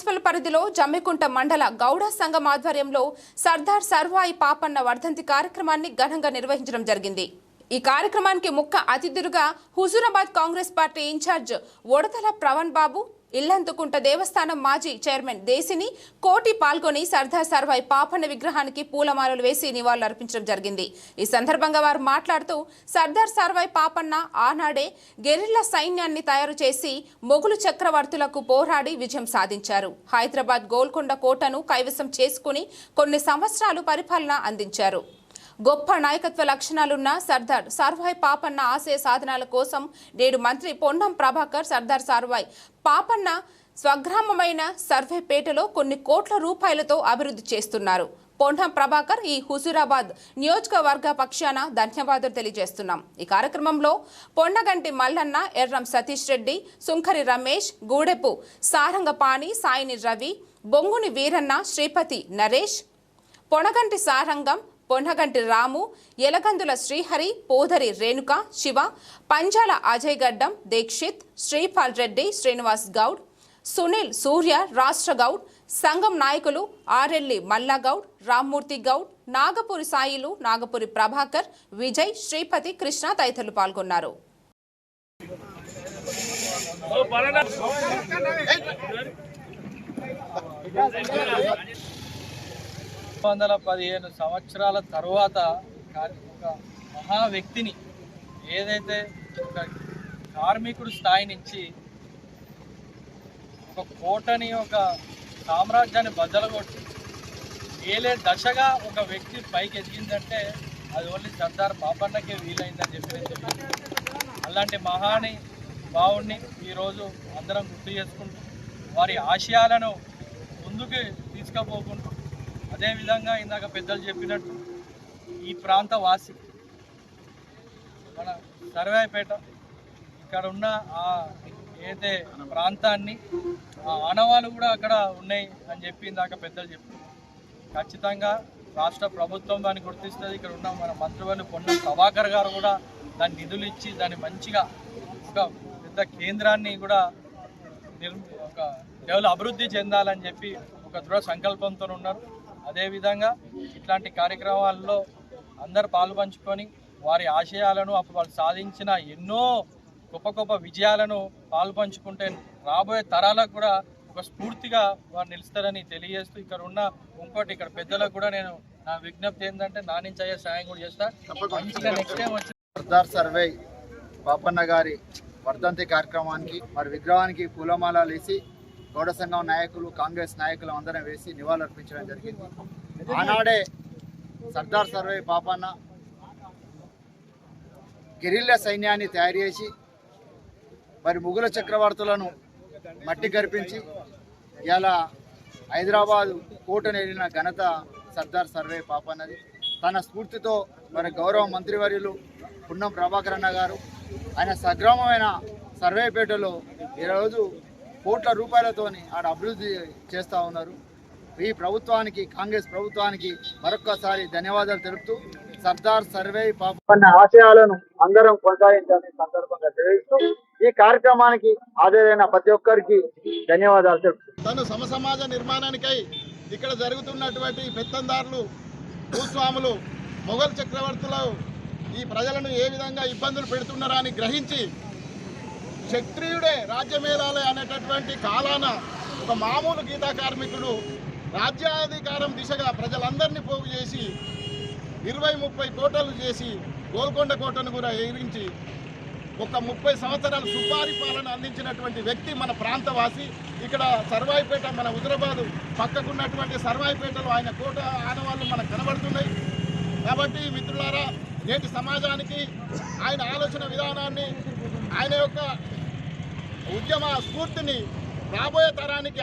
Municipal పరిధిలో జమ్మికుంట మండల గౌడ సంఘం ఆధ్వర్యంలో సర్దార్ సర్వాయి పాపన్న వర్ధంతి కార్యక్రమాన్ని ఘనంగా నిర్వహించడం జరిగింది। ఈ కార్యక్రమానికి ముఖ్య అతిథులుగా హుజూరాబాద్ కాంగ్రెస్ పార్టీ ఇన్ఛార్జ్ ఒడతల ప్రవణ్ బాబు, ఇల్లందుకుంట దేవస్థానం మాజీ చైర్మన్ దేశిని కోటి పాల్గొని సర్దార్ సర్వాయి పాపన్న విగ్రహానికి పూలమాలలు వేసి నివాళులర్పించడం జరిగింది। ఈ సందర్భంగా వారు మాట్లాడుతూ సర్దార్ సర్వాయి పాపన్న ఆనాడే గెరిల్లా సైన్యాన్ని తయారు చేసి మొఘలు చక్రవర్తులకు పోరాడి విజయం సాధించారు। హైదరాబాద్ గోల్కొండ కోటను కైవసం చేసుకుని కొన్ని సంవత్సరాలు పరిపాలన అందించారు। గొప్ప నాయకత్వ లక్షణాలున్న సర్దార్ సర్వాయి పాపన్న ఆశయ సాధనాల కోసం నేడు మంత్రి పొన్నం ప్రభాకర్ సర్దార్ సర్వాయి పాపన్న స్వగ్రామమైన సర్వేపేటలో కొన్ని కోట్ల రూపాయలతో అభివృద్ధి చేస్తున్నారు। పొన్నం ప్రభాకర్ ఈ హుజూరాబాద్ నియోజకవర్గ పక్షాన ధన్యవాదాలు తెలియజేస్తున్నాం। ఈ కార్యక్రమంలో పొన్నగంటి మల్లన్న, ఎర్రం సతీష్ రెడ్డి, సుంకరి రమేష్, గూడెపు సారంగపాణి, సాయిని రవి, బొంగుని వీరన్న, శ్రీపతి నరేష్, పొనగంటి సారంగం, పొన్నగంటి రాము, ఎలగందుల శ్రీహరి, పోదరి రేణుక, శివ, పంజాల అజయ్ గడ్డం, దీక్షిత్, శ్రీపాల్ రెడ్డి, శ్రీనివాస్ గౌడ్, సునీల్ సూర్య, రాష్ట్ర గౌడ్, సంఘం నాయకులు ఆరెల్లి మల్లాగౌడ్, రామ్మూర్తి గౌడ్, నాగపురి సాయిలు, నాగపురి ప్రభాకర్, విజయ్, శ్రీపతి, కృష్ణ తదితరులు పాల్గొన్నారు। 15 సంవత్సరాల తర్వాత ఒక మహా వ్యక్తిని, ఏదైతే ఒక కార్మికుడు స్థాయి నుంచి ఒక కోటని, ఒక సామ్రాజ్యాన్ని బద్దలగొట్టి ఏలే దశగా ఒక వ్యక్తి పైకి ఎదిగిందంటే అది ఓన్లీ సర్దార్ పాపన్నకే వీలైందని చెప్పి అలాంటి మహాని భావుణ్ణి ఈరోజు అందరం గుర్తు చేసుకుంటూ వారి ఆశయాలను ముందుకు తీసుకుపోకుంటూ, అదేవిధంగా ఇందాక పెద్దలు చెప్పినట్టు ఈ ప్రాంత వాసి మన సర్వాయిపేట ఇక్కడ ఉన్న ఏదైతే ప్రాంతాన్ని ఆనవాళ్ళు కూడా అక్కడ ఉన్నాయి అని చెప్పి ఇందాక పెద్దలు చెప్పారు। ఖచ్చితంగా రాష్ట్ర ప్రభుత్వం దాన్ని గుర్తిస్తుంది। ఇక్కడ ఉన్న మన మంత్రివర్యులు పొన్నం ప్రభాకర్ గారు కూడా దాన్ని నిధులు ఇచ్చి దాన్ని మంచిగా ఒక పెద్ద కేంద్రాన్ని కూడా ఒక లెవెల్ అభివృద్ధి చెందాలని చెప్పి ఒక దృఢ సంకల్పంతో ఉన్నారు। అదేవిధంగా ఇట్లాంటి కార్యక్రమాల్లో అందరు పాలుపంచుకొని వారి ఆశయాలను, అప్పుడు వాళ్ళు సాధించిన ఎన్నో గొప్ప గొప్ప విజయాలను పాలుపంచుకుంటే రాబోయే తరాలకు కూడా ఒక స్ఫూర్తిగా వారు నిలుస్తారని తెలియజేస్తూ, ఇక్కడ ఉన్న ఇక్కడ పెద్దలకు కూడా నేను నా విజ్ఞప్తి ఏంటంటే నా నుంచి అయ్యే సాయం కూడా చేస్తా। మంచిగా నెక్స్ట్ టైం వచ్చి సర్దార్ సర్వాయి పాపన్న గారి వర్ధంతి కార్యక్రమానికి మరి విగ్రహానికి పూలమాలలు వేసి గౌడ సంఘం నాయకులు, కాంగ్రెస్ నాయకులు అందరం వేసి నివాళులర్పించడం జరిగింది। ఆనాడే సర్దార్ సర్వాయి పాపన్న గెరిల్లా సైన్యాన్ని తయారు చేసి మరి మొఘలు చక్రవర్తులను మట్టి గర్పించి ఇలా హైదరాబాదు కోటను వెళ్ళిన ఘనత సర్దార్ సర్వాయి పాపన్నది। తన స్ఫూర్తితో మరి గౌరవ మంత్రివర్యులు పొన్నం ప్రభాకర్ అన్న గారు ఆయన సగ్రామమైన సర్వేపేటలో ఈరోజు కోట్ల రూపాయలతోని ఆడ అభివృద్ధి చేస్తూ ఉన్నారు। ఈ ప్రభుత్వానికి, కాంగ్రెస్ ప్రభుత్వానికి మరొక్కసారి ధన్యవాదాలు తెలుపుతూ సర్దార్ సర్వాయి పాపన్న ఆశయాలను అందరం కొనసాగించాలని సందర్భంగా తెలియజేస్తూ ఈ కార్యక్రమానికి హాజరైన ప్రతి ఒక్కరికి ధన్యవాదాలు తెలుపుతూ తను సమసమాజ నిర్మాణానికై ఇక్కడ జరుగుతున్నటువంటి పెత్తందారులు, భూస్వాములు, మొఘల్ చక్రవర్తులు ఈ ప్రజలను ఏ విధంగా ఇబ్బందులు పెడుతున్నారా అని గ్రహించి క్షత్రియుడే రాజ్యమేలాలి అనేటటువంటి కాలాన ఒక మామూలు గీతా కార్మికుడు రాజ్యాధికారం దిశగా ప్రజలందరినీ పోగు చేసి 20-30 కోటలు చేసి గోల్కొండ కోటను కూడా ఎగిరించి ఒక 30 సంవత్సరాలు సుపారి పాలన అందించినటువంటి వ్యక్తి మన ప్రాంతవాసి। ఇక్కడ సర్వాయిపేట, మన హుజూరాబాద్ పక్కకున్నటువంటి సర్వాయిపేటలో ఆయన కోట ఆనవాళ్ళు మనకు కనబడుతున్నాయి। కాబట్టి మిత్రులారా, నేటి సమాజానికి ఆయన ఆలోచన విధానాన్ని, ఆయన యొక్క ఉద్యమ స్ఫూర్తిని రాబోయే తరానికి